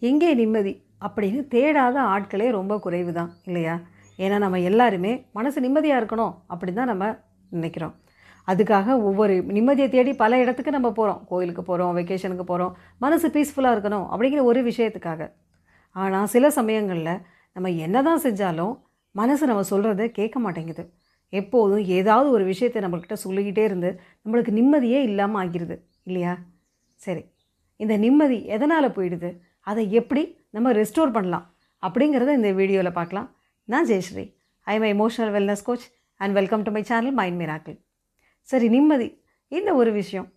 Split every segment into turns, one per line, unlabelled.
எங்கே நிம்மதி அப்படின்னு தேடாத ஆட்களே ரொம்ப குறைவு தான் இல்லையா? ஏன்னா நம்ம எல்லாருமே மனசு நிம்மதியாக இருக்கணும் அப்படின்னு தான் நம்ம நினைக்கிறோம். அதுக்காக ஒவ்வொரு நிம்மதியை தேடி பல இடத்துக்கு நம்ம போகிறோம். கோயிலுக்கு போகிறோம், வெக்கேஷனுக்கு போகிறோம், மனசு பீஸ்ஃபுல்லாக இருக்கணும் அப்படிங்கிற ஒரு விஷயத்துக்காக. ஆனால் சில சமயங்களில் நம்ம என்ன தான் செஞ்சாலும் மனசு நம்ம சொல்கிறத கேட்க மாட்டேங்குது. எப்போதும் ஏதாவது ஒரு விஷயத்தை நம்மக்கிட்ட சொல்லிக்கிட்டே இருந்து நம்மளுக்கு நிம்மதியே இல்லாமல் ஆகிடுது இல்லையா? சரி, இந்த நிம்மதி எதனால் போயிடுது, அதை எப்படி நம்ம ரெஸ்டோர் பண்ணலாம் அப்படிங்கிறத இந்த வீடியோவில் பார்க்கலாம். நான் Jayashree, I am emotional wellness coach and welcome to my channel Mind Miracle. சரி, நிம்மதி இந்த ஒரு விஷயம்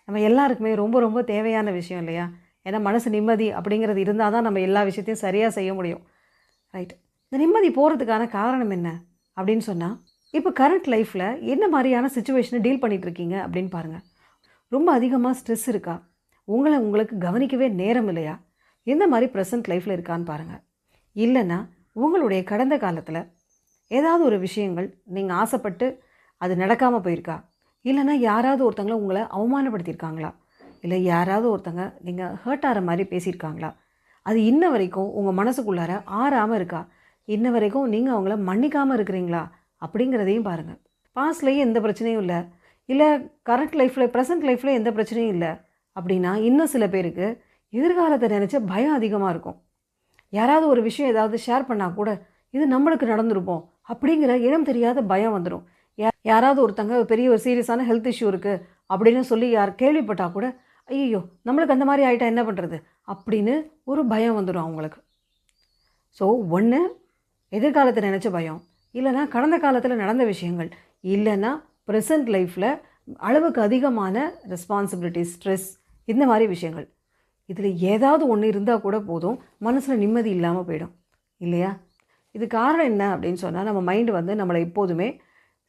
நம்ம எல்லாருக்குமே ரொம்ப ரொம்ப தேவையான விஷயம் இல்லையா? ஏன்னா மனசு நிம்மதி அப்படிங்கிறது இருந்தால் தான் நம்ம எல்லா விஷயத்தையும் சரியாக செய்ய முடியும். ரைட், இந்த நிம்மதி போகிறதுக்கான காரணம் என்ன அப்படின்னு சொன்னால், இப்போ கரண்ட் லைஃப்பில் என்ன மாதிரியான சுச்சுவேஷனை டீல் பண்ணிகிட்ருக்கீங்க அப்படின்னு பாருங்கள். ரொம்ப அதிகமாக ஸ்ட்ரெஸ் இருக்கா? உங்களுக்கு கவனிக்கவே நேரம் இல்லையா? எந்த மாதிரி ப்ரெசன்ட் லைஃப்பில் இருக்கான்னு பாருங்கள். இல்லைன்னா உங்களுடைய கடந்த காலத்தில் ஏதாவது ஒரு விஷயங்கள் நீங்கள் ஆசைப்பட்டு அது நடக்காமல் போயிருக்கா? இல்லைன்னா யாராவது ஒருத்தங்களை உங்களை அவமானப்படுத்தியிருக்காங்களா? இல்லை யாராவது ஒருத்தங்க நீங்கள் ஹர்ட் ஆகிற மாதிரி பேசியிருக்காங்களா? அது இன்ன வரைக்கும் உங்கள் மனசுக்குள்ளார ஆறாமல் இருக்கா? இன்ன வரைக்கும் நீங்கள் அவங்கள மன்னிக்காமல் இருக்கிறீங்களா அப்படிங்கிறதையும் பாருங்கள். பாஸ்ட்லேயும் எந்த பிரச்சனையும் இல்லை, இல்லை கரண்ட் லைஃப்பில் ப்ரெசன்ட் லைஃப்பில் எந்த பிரச்சனையும் இல்லை அப்படின்னா, இன்னும் சில பேருக்கு எதிர்காலத்தை நினச்ச பயம் அதிகமாக இருக்கும். யாராவது ஒரு விஷயம் ஏதாவது ஷேர் பண்ணால் கூட இது நம்மளுக்கு நடந்துருப்போம் அப்படிங்கிற இனம் தெரியாத பயம் வந்துடும். யாராவது ஒருத்தங்க பெரிய ஒரு சீரியஸான ஹெல்த் இஷ்யூ இருக்குது அப்படின்னு சொல்லி கேள்விப்பட்டால் கூட, ஐயோ நம்மளுக்கு அந்த மாதிரி ஆகிட்டா என்ன பண்ணுறது அப்படின்னு ஒரு பயம் வந்துடும் அவங்களுக்கு. ஸோ ஒன்று எதிர்காலத்தை நினச்ச பயம், இல்லைனா கடந்த காலத்தில் நடந்த விஷயங்கள், இல்லைன்னா ப்ரெசன்ட் லைஃப்பில் அளவுக்கு அதிகமான ரெஸ்பான்சிபிலிட்டி, ஸ்ட்ரெஸ், இந்த மாதிரி விஷயங்கள். இதில் ஏதாவது ஒன்று இருந்தால் கூட போதும், மனசில் நிம்மதி இல்லாமல் போயிடும் இல்லையா? இது காரணம் என்ன அப்படின்னு சொன்னால், நம்ம மைண்டு வந்து நம்மளை எப்போதுமே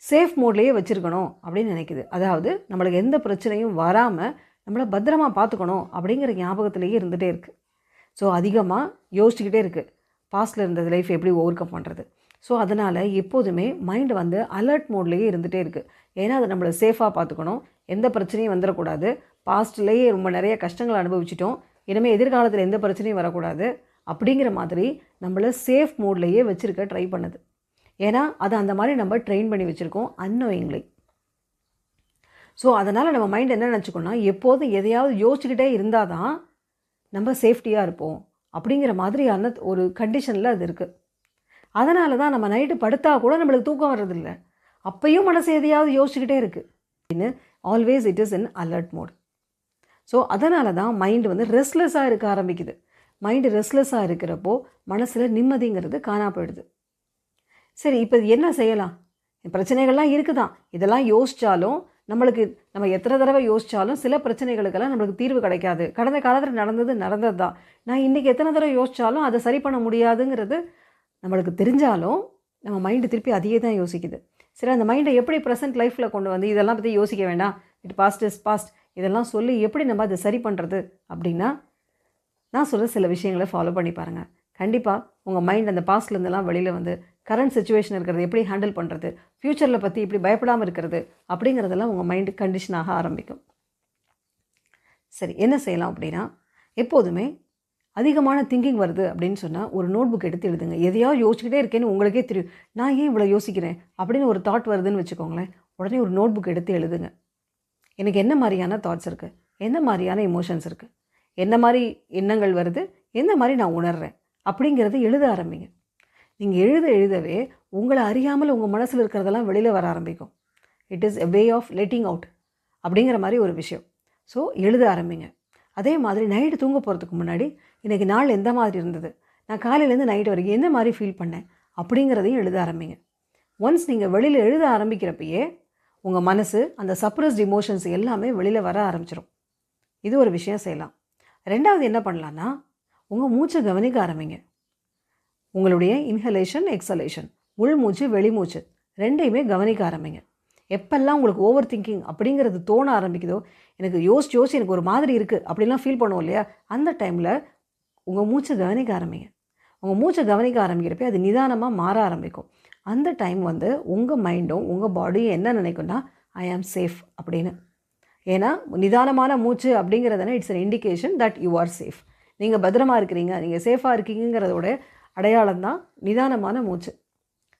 சேஃப் மோட்லேயே வச்சுருக்கணும் அப்படின்னு நினைக்குது. அதாவது நம்மளுக்கு எந்த பிரச்சனையும் வராமல் நம்மளை பத்திரமா பார்த்துக்கணும் அப்படிங்கிற ஞாபகத்திலேயே இருந்துகிட்டே இருக்குது. ஸோ அதிகமாக யோசிச்சுக்கிட்டே இருக்குது பாஸ்டில் இருந்த லைஃப் எப்படி ஓவர் கம் பண்ணுறது. ஸோ அதனால் எப்போதுமே மைண்டு வந்து அலர்ட் மோட்லேயே இருந்துகிட்டே இருக்குது. ஏன்னா அது நம்மளை சேஃபாக பார்த்துக்கணும், எந்த பிரச்சனையும் வந்துடக்கூடாது. பாஸ்ட்லேயே ரொம்ப நிறைய கஷ்டங்களை அனுபவிச்சிட்டோம், இனிமேல் எதிர்காலத்தில் எந்த பிரச்சனையும் வரக்கூடாது அப்படிங்கிற மாதிரி நம்மளை சேஃப் மோட்லேயே வச்சுருக்க ட்ரை பண்ணுது. ஏன்னா அதை அந்த மாதிரி நம்ம ட்ரெயின் பண்ணி வச்சுருக்கோம் அன்னோயிங்லி. ஸோ அதனால் நம்ம மைண்ட் என்ன நினச்சிக்கோன்னா, எப்போதும் எதையாவது யோசிச்சுக்கிட்டே இருந்தால் தான் நம்ம சேஃப்டியாக இருப்போம் அப்படிங்கிற மாதிரியான ஒரு கண்டிஷனில் அது இருக்குது. அதனால தான் நம்ம நைட்டு படுத்தால் கூட நம்மளுக்கு தூக்கம் வர்றதில்ல, அப்பையும் மனசு எதையாவது யோசிச்சுக்கிட்டே இருக்குது அப்படின்னு. Always it is in alert mode. So அதனால தான் மைண்டு வந்து ரெஸ்ட்லெஸ்ஸாக இருக்க ஆரம்பிக்குது. மைண்டு ரெஸ்ட்லெஸ்ஸாக இருக்கிறப்போ மனசில் நிம்மதிங்கிறது காணா போயிடுது. சரி, இப்போ என்ன செய்யலாம்? பிரச்சனைகள்லாம் இருக்குது தான், இதெல்லாம் யோசித்தாலும் நம்ம எத்தனை தடவை யோசித்தாலும் சில பிரச்சனைகளுக்கெல்லாம் நம்மளுக்கு தீர்வு கிடைக்காது. கடந்த காலத்தில் நடந்தது தான். நான் இன்றைக்கி எத்தனை தடவை யோசித்தாலும் அதை சரி பண்ண முடியாதுங்கிறது நம்மளுக்கு தெரிஞ்சாலும் நம்ம மைண்டு திருப்பி அதையே தான் யோசிக்குது. சரி, அந்த மைண்டை எப்படி ப்ரெசென்ட் லைஃப்பில் கொண்டு வந்து இதெல்லாம் பற்றி யோசிக்க வேண்டாம், இட் பாஸ்ட் இஸ் பாஸ்ட், இதெல்லாம் சொல்லி எப்படி நம்ம அதை சரி பண்ணுறது அப்படின்னா, நான் சொல்கிற சில விஷயங்களை ஃபாலோ பண்ணி பாருங்கள். கண்டிப்பாக உங்கள் மைண்ட் அந்த பாஸ்ட்லேருந்தெல்லாம் வெளியில் வந்து கரண்ட் சுச்சுவேஷன் இருக்கிறது எப்படி ஹேண்டில் பண்ணுறது, ஃப்யூச்சரில் பற்றி இப்படி பயப்படாமல் இருக்கிறது அப்படிங்கிறதெல்லாம் உங்கள் மைண்டு கண்டிஷனாக ஆரம்பிக்கும். சரி, என்ன செய்யலாம் அப்படின்னா, எப்போதுமே அதிகமான திங்கிங் வருது அப்படின்னு சொன்னால் ஒரு நோட் புக் எடுத்து எழுதுங்க. எதையாவது யோசிச்சுக்கிட்டே இருக்கேன்னு உங்களுக்கே தெரியும், நான் ஏன் இவ்வளோ யோசிக்கிறேன் அப்படின்னு ஒரு தாட் வருதுன்னு வச்சுக்கோங்களேன். உடனே ஒரு நோட் புக் எடுத்து எழுதுங்க. எனக்கு என்ன மாதிரியான தாட்ஸ் இருக்குது, என்ன மாதிரியான எமோஷன்ஸ் இருக்குது, என்ன மாதிரி எண்ணங்கள் வருது, எந்த மாதிரி நான் உணர்கிறேன் அப்படிங்கிறத எழுத ஆரம்பிங்க. நீங்கள் எழுதவே உங்களை அறியாமல் உங்கள் மனசில் இருக்கிறதெல்லாம் வெளியில் வர ஆரம்பிக்கும். It is a way of letting out அப்படிங்கிற மாதிரி ஒரு விஷயம். ஸோ எழுத ஆரம்பிங்க. அதே மாதிரி நைட்டு தூங்க போகிறதுக்கு முன்னாடி இன்றைக்கி நாள் எந்த மாதிரி இருந்தது, நான் காலையிலேருந்து நைட்டு வரைக்கும் எந்த மாதிரி ஃபீல் பண்ணேன் அப்படிங்கிறதையும் எழுத ஆரம்பிங்க. ஒன்ஸ் நீங்கள் வெளியில் எழுத ஆரம்பிக்கிறப்பயே உங்கள் மனசு அந்த சப்ரஸ்ட் இமோஷன்ஸ் எல்லாமே வெளியில் வர ஆரம்பிச்சிடும். இது ஒரு விஷயம் செய்யலாம். ரெண்டாவது என்ன பண்ணலான்னா, உங்கள் மூச்சை கவனிக்க ஆரம்பிங்க. உங்களுடைய இன்ஹலேஷன், எக்ஸலேஷன், உள்மூச்சு வெளிமூச்சு ரெண்டையுமே கவனிக்க ஆரம்பிங்க. எப்பெல்லாம் உங்களுக்கு ஓவர் திங்கிங் அப்படிங்கிறது தோண ஆரம்பிக்குதோ, எனக்கு யோசிச்சு எனக்கு ஒரு மாதிரி இருக்குது அப்படிலாம் ஃபீல் பண்ணுவோம் இல்லையா, அந்த டைமில் உங்கள் மூச்சை கவனிக்க ஆரம்பிங்க. உங்கள் மூச்சை கவனிக்க ஆரம்பிக்கிறப்ப அது நிதானமாக மாற ஆரம்பிக்கும். அந்த டைம் வந்து உங்கள் மைண்டும் உங்கள் பாடியும் என்ன நினைக்கும்னா, ஐ ஆம் சேஃப் அப்படின்னு. ஏன்னா நிதானமான மூச்சு அப்படிங்கிறதுனா it's an indication that you are safe. நீங்கள் பத்திரமா இருக்கிறீங்க, நீங்கள் சேஃபாக இருக்கீங்கிறதோட அடையாளம் தான் நிதானமான மூச்சு.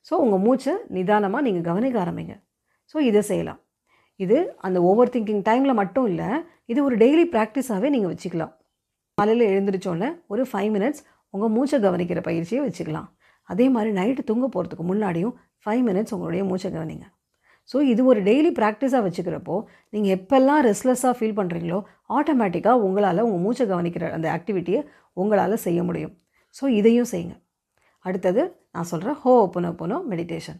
ஸோ உங்கள் மூச்சை நிதானமாக நீங்கள் கவனிக்க ஆரம்பிங்க. ஸோ இதை செய்யலாம். இது அந்த ஓவர் திங்கிங் டைமில் மட்டும் இல்லை, இது ஒரு டெய்லி ப்ராக்டிஸாகவே நீங்கள் வச்சுக்கலாம். காலையில் எழுந்திரிச்சோன்னே ஒரு 5 மினிட்ஸ் உங்கள் மூச்சை கவனிக்கிற பயிற்சியை வச்சுக்கலாம். அதே மாதிரி நைட்டு தூங்க போகிறதுக்கு முன்னாடியும் 5 மினிட்ஸ் உங்களுடைய மூச்சை கவனிங்க. ஸோ இது ஒரு டெய்லி ப்ராக்டிஸாக வச்சுக்கிறப்போ நீங்கள் எப்போல்லாம் ரெஸ்ட்லெஸ்ஸாக ஃபீல் பண்ணுறீங்களோ ஆட்டோமேட்டிக்காக உங்களால் உங்கள் மூச்சை கவனிக்கிற அந்த ஆக்டிவிட்டியை உங்களால் செய்ய முடியும். ஸோ இதையும் செய்யுங்க. அடுத்தது நான் சொல்கிறேன் ஹோஓபனோபனோ மெடிடேஷன்.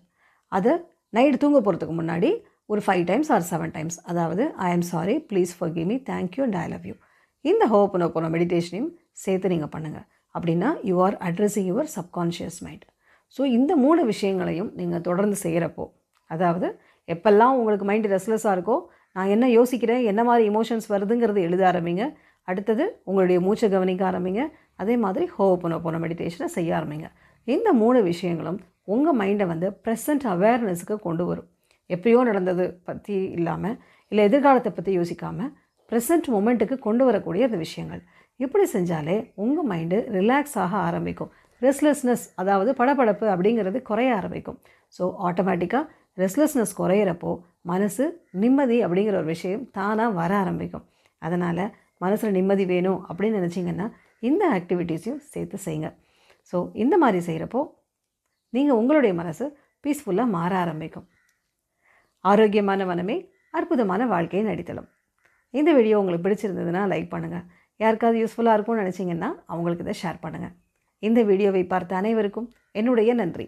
அதை நைட்டு தூங்க போகிறதுக்கு முன்னாடி ஒரு 5 டைம்ஸ் ஆர் 7 டைம்ஸ், அதாவது I am sorry, please forgive me, thank you and I love you, இந்த ஹோஓபனோபனோ மெடிடேஷனையும் சேர்த்து நீங்கள் பண்ணுங்கள். அப்படின்னா you are addressing your subconscious mind. So இந்த 3 விஷயங்களையும் நீங்கள் தொடர்ந்து செய்கிறப்போ, அதாவது எப்பெல்லாம் உங்களுக்கு மைண்டு ரெஸ்ட்லெஸ்ஸாக இருக்கோ நான் என்ன யோசிக்கிறேன், என்ன மாதிரி இமோஷன்ஸ் வருதுங்கிறது எழுத ஆரம்பிங்க. அடுத்தது உங்களுடைய மூச்சை கவனிக்க ஆரம்பிங்க. அதே மாதிரி ஹோஓபனோபனோ மெடிடேஷனை செய்ய ஆரம்பிங்க. இந்த 3 விஷயங்களும் உங்கள் மைண்டை வந்து ப்ரெசன்ட் அவேர்னஸுக்கு கொண்டு வரும். எப்பயோ நடந்தது பற்றி இல்லாமல், இல்லை எதிர்காலத்தை பற்றி யோசிக்காமல் ப்ரெசன்ட் மொமெண்ட்டுக்கு கொண்டு வரக்கூடிய அந்த விஷயங்கள். இப்படி செஞ்சாலே உங்கள் மைண்டு ரிலாக்ஸ் ஆக ஆரம்பிக்கும். ரெஸ்ட்லெஸ்னஸ், அதாவது படபடப்பு அப்படிங்கிறது குறைய ஆரம்பிக்கும். ஸோ ஆட்டோமேட்டிக்காக ரெஸ்ட்லெஸ்னஸ் குறையிறப்போ மனசு நிம்மதி அப்படிங்கிற ஒரு விஷயம் தானாக வர ஆரம்பிக்கும். அதனால் மனசில் நிம்மதி வேணும் அப்படின்னு நினச்சிங்கன்னா இந்த ஆக்டிவிட்டீஸையும் சேர்த்து செய்யுங்க. ஸோ இந்த மாதிரி செய்கிறப்போ நீங்கள் உங்களுடைய மனசு பீஸ்ஃபுல்லாக மாற ஆரம்பிக்கும். ஆரோக்கியமான மனமே அற்புதமான வாழ்க்கையை நடித்தலும். இந்த வீடியோ உங்களுக்கு பிடிச்சிருந்ததுன்னா லைக் பண்ணுங்கள். யாருக்காவது யூஸ்ஃபுல்லாக இருக்கும்னு நினச்சிங்கன்னா அவங்களுக்கு இதை ஷேர் பண்ணுங்கள். இந்த வீடியோவை பார்த்த அனைவருக்கும் என்னுடைய நன்றி.